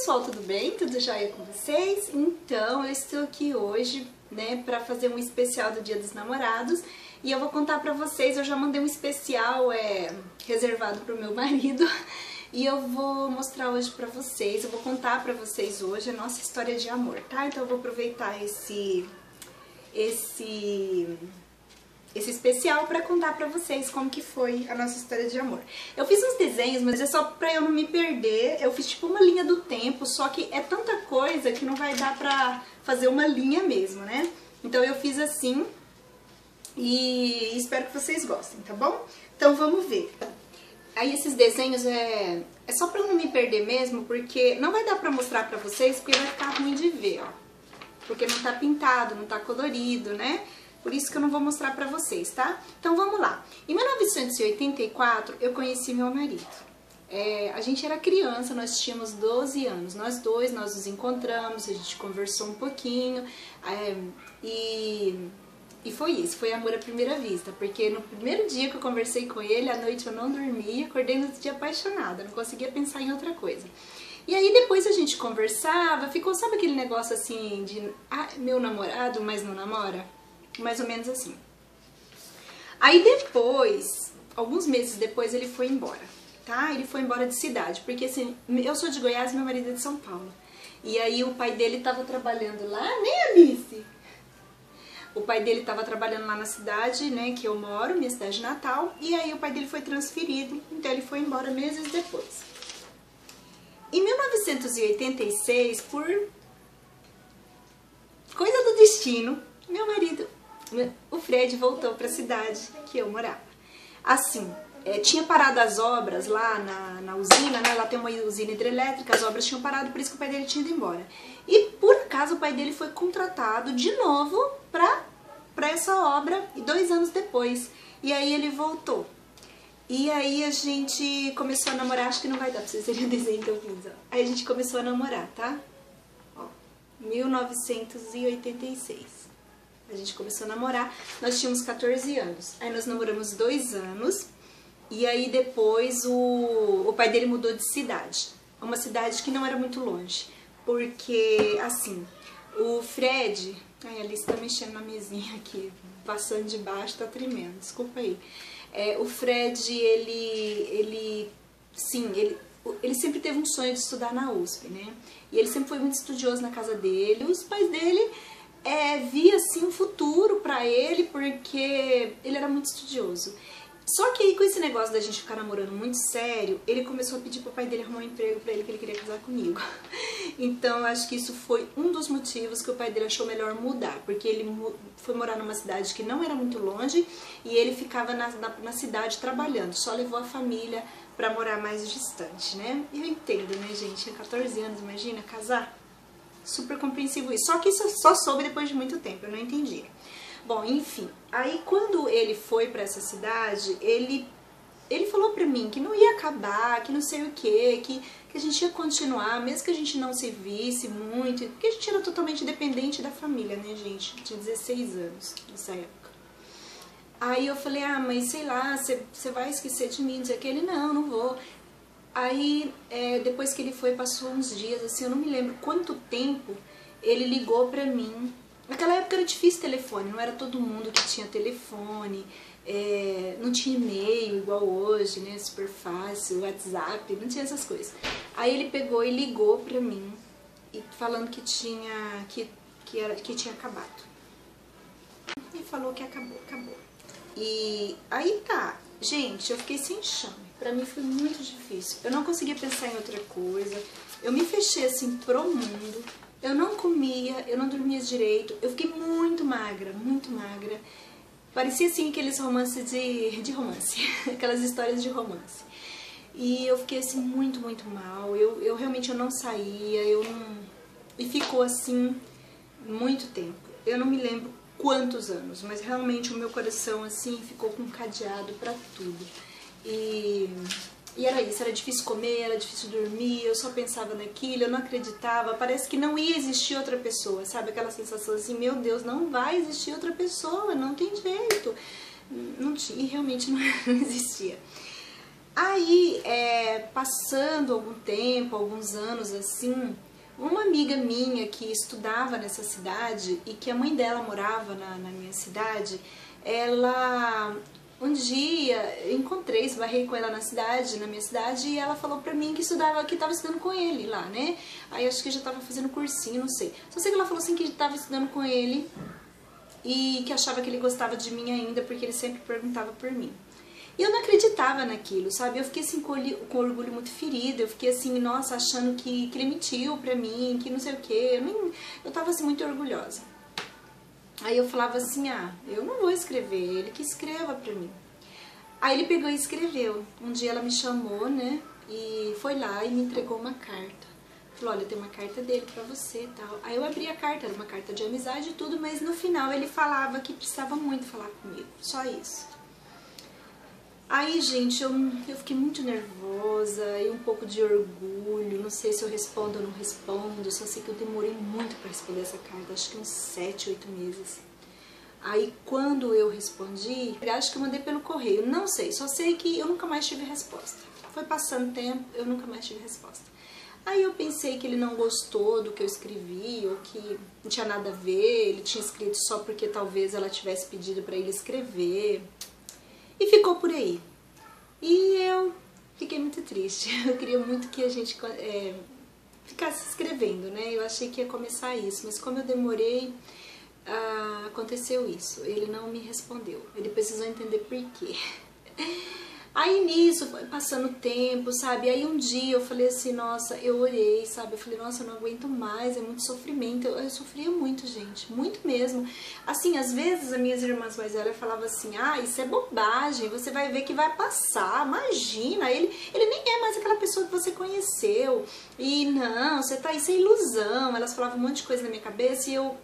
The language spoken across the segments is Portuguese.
pessoal, tudo bem? Tudo jóia com vocês? Então, eu estou aqui hoje, né, para fazer um especial do Dia dos Namorados e eu vou contar pra vocês, eu já mandei um especial reservado pro meu marido e eu vou mostrar hoje pra vocês, eu vou contar pra vocês hoje a nossa história de amor, tá? Então eu vou aproveitar esse especial para contar pra vocês como que foi a nossa história de amor. Eu fiz uns desenhos, mas é só pra eu não me perder. Eu fiz tipo uma linha do tempo, só que é tanta coisa que não vai dar pra fazer uma linha mesmo, né? Então eu fiz assim e espero que vocês gostem, tá bom? Então vamos ver. Aí esses desenhos é só pra eu não me perder mesmo, porque não vai dar pra mostrar pra vocês, porque vai ficar ruim de ver, ó. Porque não tá pintado, não tá colorido, né? Por isso que eu não vou mostrar pra vocês, tá? Então vamos lá. Em 1984, eu conheci meu marido. A gente era criança, nós tínhamos 12 anos. Nós dois, nós nos encontramos, a gente conversou um pouquinho. E foi isso, foi amor à primeira vista. Porque no primeiro dia que eu conversei com ele, à noite eu não dormia, acordei no dia apaixonada, não conseguia pensar em outra coisa. E aí depois a gente conversava, ficou, sabe aquele negócio assim de meu namorado, mas não namora? Mais ou menos assim. Aí depois, alguns meses depois, ele foi embora, tá? Ele foi embora de cidade, porque assim, eu sou de Goiás e meu marido é de São Paulo. E aí o pai dele tava trabalhando lá, né, Alice? O pai dele tava trabalhando lá na cidade, né, que eu moro, minha cidade natal, e aí o pai dele foi transferido, então ele foi embora meses depois. Em 1986, por coisa do destino, meu marido, o Fred, voltou para a cidade que eu morava. Assim, tinha parado as obras lá na usina, né? Lá tem uma usina hidrelétrica, as obras tinham parado, por isso que o pai dele tinha ido embora. E por acaso o pai dele foi contratado de novo para essa obra 2 anos depois. E aí ele voltou. E aí a gente começou a namorar, acho que não vai dar pra vocês verem o desenho que eu fiz, ó. Aí a gente começou a namorar, tá? Ó, 1986. A gente começou a namorar, nós tínhamos 14 anos. Aí nós namoramos 2 anos e aí depois o pai dele mudou de cidade. Uma cidade que não era muito longe. Porque, assim, o Fred... Ai, a Alice tá mexendo na mesinha aqui, passando de baixo, tá tremendo, desculpa aí. O Fred, ele sempre teve um sonho de estudar na USP, né? E ele sempre foi muito estudioso na casa dele. Os pais dele via assim um futuro pra ele, porque ele era muito estudioso. Só que aí com esse negócio da gente ficar namorando muito sério, ele começou a pedir pro pai dele arrumar um emprego pra ele, que ele queria casar comigo. Então acho que isso foi um dos motivos que o pai dele achou melhor mudar, porque ele foi morar numa cidade que não era muito longe e ele ficava na cidade trabalhando, só levou a família pra morar mais distante, né? E eu entendo, né, gente? Tinha 14 anos, imagina, casar? Super compreensivo isso. Só que isso eu só soube depois de muito tempo, eu não entendi. Bom, enfim, aí quando ele foi pra essa cidade, ele falou pra mim que não ia acabar, que não sei o quê, que a gente ia continuar, mesmo que a gente não se visse muito, porque a gente era totalmente dependente da família, né, gente? Eu tinha 16 anos nessa época. Aí eu falei, mas sei lá, você vai esquecer de mim, dizer que ele, não vou. Aí, depois que ele foi, passou uns dias, assim, eu não me lembro quanto tempo, ele ligou pra mim. Naquela época era difícil telefone, não era todo mundo que tinha telefone, não tinha e-mail igual hoje, né, super fácil, WhatsApp, não tinha essas coisas. Aí ele pegou e ligou pra mim, falando que tinha acabado. E falou que acabou. E aí tá, gente, eu fiquei sem chão. Pra mim foi muito difícil. Eu não conseguia pensar em outra coisa. Eu me fechei assim pro mundo. Eu não comia, eu não dormia direito. Eu fiquei muito magra, muito magra. Parecia assim aqueles romances de romance. Aquelas histórias de romance. E eu fiquei assim muito, muito mal. Eu realmente não saía, e ficou assim muito tempo. Eu não me lembro quantos anos, mas realmente o meu coração assim ficou com um cadeado pra tudo. E era isso, era difícil comer, era difícil dormir, eu só pensava naquilo, eu não acreditava, parece que não ia existir outra pessoa, sabe? Aquela sensação assim, meu Deus, não vai existir outra pessoa, não tem jeito. Não tinha, e realmente não existia. Aí, passando algum tempo, alguns anos assim, uma amiga minha que estudava nessa cidade e que a mãe dela morava na minha cidade, ela... Um dia eu encontrei, esbarrei com ela na minha cidade, e ela falou pra mim que estava estudando com ele lá, né? Aí acho que já tava fazendo cursinho, não sei. Só sei que ela falou assim que estava estudando com ele e que achava que ele gostava de mim ainda, porque ele sempre perguntava por mim. E eu não acreditava naquilo, sabe? Eu fiquei assim com orgulho muito ferido, eu fiquei assim, nossa, achando que ele mentiu pra mim, que não sei o quê. Eu tava assim muito orgulhosa. Aí eu falava assim, eu não vou escrever, ele que escreva pra mim. Aí ele pegou e escreveu. Um dia ela me chamou, né, e foi lá e me entregou uma carta. Falou, olha, tem uma carta dele pra você e tal. Aí eu abri a carta, era uma carta de amizade e tudo, mas no final ele falava que precisava muito falar comigo, só isso. Aí, gente, eu fiquei muito nervosa e um pouco de orgulho, não sei se eu respondo ou não respondo, só sei que eu demorei muito pra responder essa carta, acho que uns 7, 8 meses. Aí, quando eu respondi, acho que eu mandei pelo correio, não sei, só sei que eu nunca mais tive resposta. Foi passando tempo, eu nunca mais tive resposta. Aí eu pensei que ele não gostou do que eu escrevi, ou que não tinha nada a ver, ele tinha escrito só porque talvez ela tivesse pedido pra ele escrever. E ficou por aí. E eu fiquei muito triste. Eu queria muito que a gente ficasse escrevendo, né? Eu achei que ia começar isso, mas como eu demorei, aconteceu isso. Ele não me respondeu. Ele precisou entender por quê. Aí nisso, foi passando o tempo, sabe? Aí um dia eu falei assim, nossa, eu orei, sabe? Eu falei, nossa, eu não aguento mais, é muito sofrimento. Eu sofria muito, gente, muito mesmo. Assim, às vezes as minhas irmãs mais velhas falavam assim, isso é bobagem, você vai ver que vai passar, imagina, ele nem é mais aquela pessoa que você conheceu. E não, isso é ilusão. Elas falavam um monte de coisa na minha cabeça e eu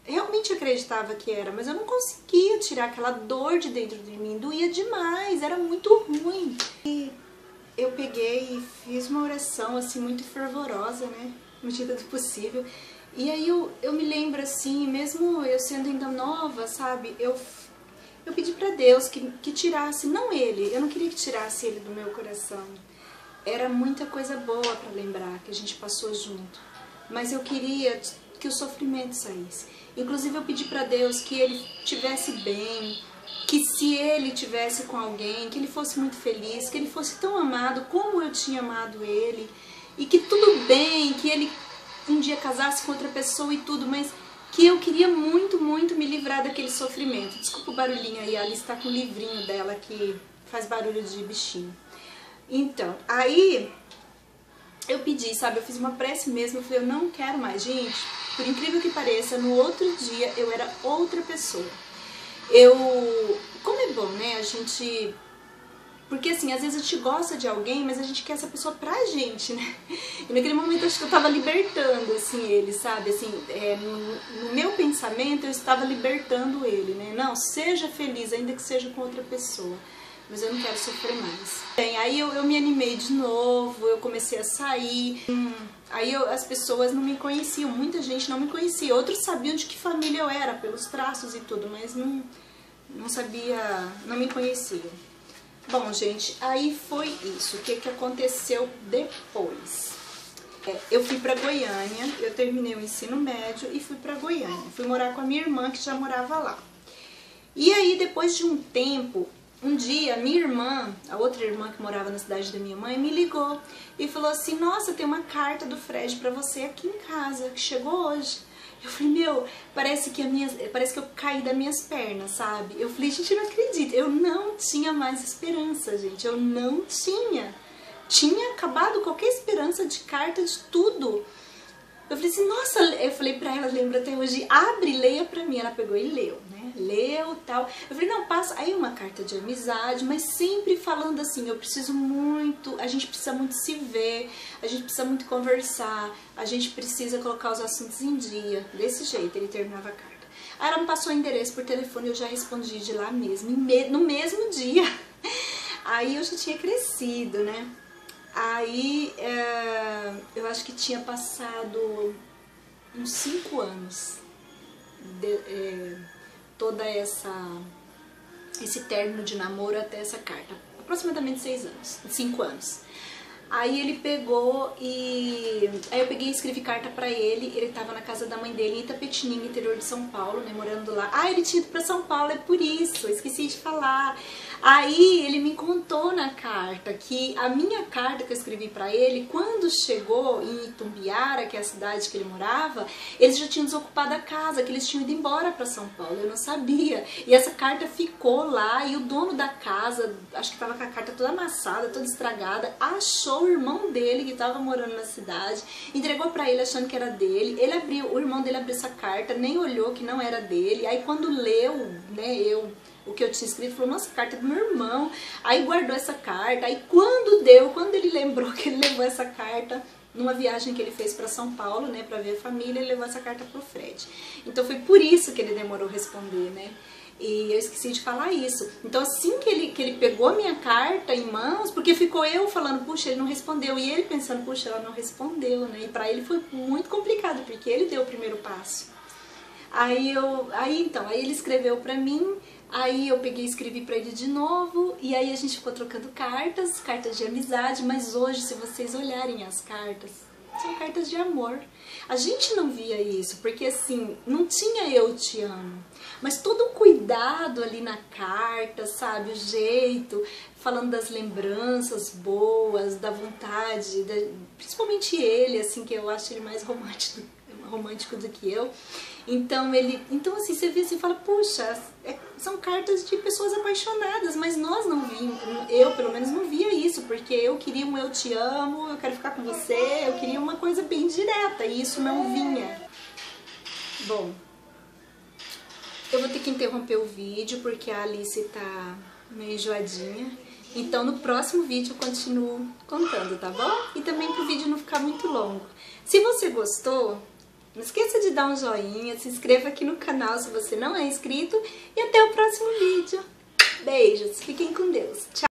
realmente acreditava que era, mas eu não conseguia tirar aquela dor de dentro de mim, doía demais, era muito ruim. E eu peguei e fiz uma oração assim muito fervorosa, né, na medida do possível. E aí eu me lembro assim, mesmo eu sendo ainda nova, sabe, eu pedi pra Deus que tirasse, não ele, eu não queria que tirasse ele do meu coração. Era muita coisa boa pra lembrar que a gente passou junto, mas eu queria que o sofrimento saísse. Inclusive eu pedi pra Deus que ele estivesse bem, que se ele estivesse com alguém, que ele fosse muito feliz, que ele fosse tão amado como eu tinha amado ele, e que tudo bem, que ele um dia casasse com outra pessoa e tudo, mas que eu queria muito, muito me livrar daquele sofrimento. Desculpa o barulhinho aí, a Alice tá com o livrinho dela que faz barulho de bichinho. Então, aí eu pedi, sabe, eu fiz uma prece mesmo, eu falei, eu não quero mais, gente. Por incrível que pareça, no outro dia eu era outra pessoa. Como é bom, né, a gente... Porque assim, às vezes a gente gosta de alguém, mas a gente quer essa pessoa pra gente, né? E naquele momento acho que eu tava libertando, assim, ele, sabe? Assim, no meu pensamento eu estava libertando ele, né? Não, seja feliz, ainda que seja com outra pessoa. Mas eu não quero sofrer mais. Bem, aí eu me animei de novo, eu comecei a sair. Aí as pessoas não me conheciam, muita gente não me conhecia. Outros sabiam de que família eu era, pelos traços e tudo, mas não sabia, não me conheciam. Bom, gente, aí foi isso. O que aconteceu depois? Eu fui pra Goiânia, eu terminei o ensino médio e fui pra Goiânia. Fui morar com a minha irmã, que já morava lá. E aí, depois de um tempo... Um dia, minha irmã, a outra irmã que morava na cidade da minha mãe, me ligou e falou assim, nossa, tem uma carta do Fred pra você aqui em casa, que chegou hoje. Eu falei, meu, parece que eu caí das minhas pernas, sabe? Eu falei, gente, eu não acredito. Eu não tinha mais esperança, gente, eu não tinha. Tinha acabado qualquer esperança de carta, de tudo. Eu falei assim, nossa, eu falei pra ela, lembra até hoje, abre, leia pra mim. Ela pegou e leu, né? Leu e tal. Eu falei, não, passa. Aí uma carta de amizade, mas sempre falando assim, eu preciso muito, a gente precisa muito se ver, a gente precisa muito conversar, a gente precisa colocar os assuntos em dia. Desse jeito, ele terminava a carta. Aí ela me passou o endereço por telefone, eu já respondi de lá mesmo, no mesmo dia. Aí eu já tinha crescido, né? Aí, eu acho que tinha passado uns 5 anos, toda esse término de namoro até essa carta. aproximadamente 5 anos. Aí ele pegou aí eu peguei e escrevi carta pra ele. Ele tava na casa da mãe dele em Itapetininga, interior de São Paulo, né, morando lá. Ah, ele tinha ido pra São Paulo, é por isso, eu esqueci de falar. Aí ele me contou na carta que a minha carta que eu escrevi pra ele, quando chegou em Itumbiara, que é a cidade que ele morava, eles já tinham desocupado a casa, que eles tinham ido embora pra São Paulo, eu não sabia. E essa carta ficou lá e o dono da casa, acho que tava com a carta toda amassada, toda estragada, achou o irmão dele que tava morando na cidade, entregou pra ele achando que era dele. O irmão dele abriu essa carta, nem olhou que não era dele. Aí quando leu, né, o que eu tinha escrito, falou, nossa, carta do meu irmão. Aí guardou essa carta. Aí quando ele lembrou que ele levou essa carta numa viagem que ele fez para São Paulo, né, para ver a família, ele levou essa carta pro Fred. Então foi por isso que ele demorou a responder, né? E eu esqueci de falar isso. Então assim que ele pegou a minha carta em mãos, porque ficou eu falando, puxa, ele não respondeu, e ele pensando, puxa, ela não respondeu, né? E pra ele foi muito complicado, porque ele deu o primeiro passo. Aí ele escreveu pra mim, aí eu peguei e escrevi pra ele de novo, e aí a gente ficou trocando cartas de amizade, mas hoje, se vocês olharem as cartas, são cartas de amor. A gente não via isso, porque assim, não tinha eu te amo, mas todo o cuidado ali na carta, sabe, o jeito, falando das lembranças boas, da vontade, principalmente ele, assim, que eu acho ele mais romântico do que eu. Então assim, você vê assim e fala, puxa, são cartas de pessoas apaixonadas, mas nós não vimos, eu pelo menos não via isso, porque eu queria um eu te amo, eu quero ficar com você, eu queria uma coisa bem direta, e isso não vinha. Bom, eu vou ter que interromper o vídeo, porque a Alice tá meio enjoadinha. Então no próximo vídeo eu continuo contando, tá bom? E também pro vídeo não ficar muito longo. Se você gostou, não esqueça de dar um joinha, se inscreva aqui no canal se você não é inscrito e até o próximo vídeo. Beijos, fiquem com Deus.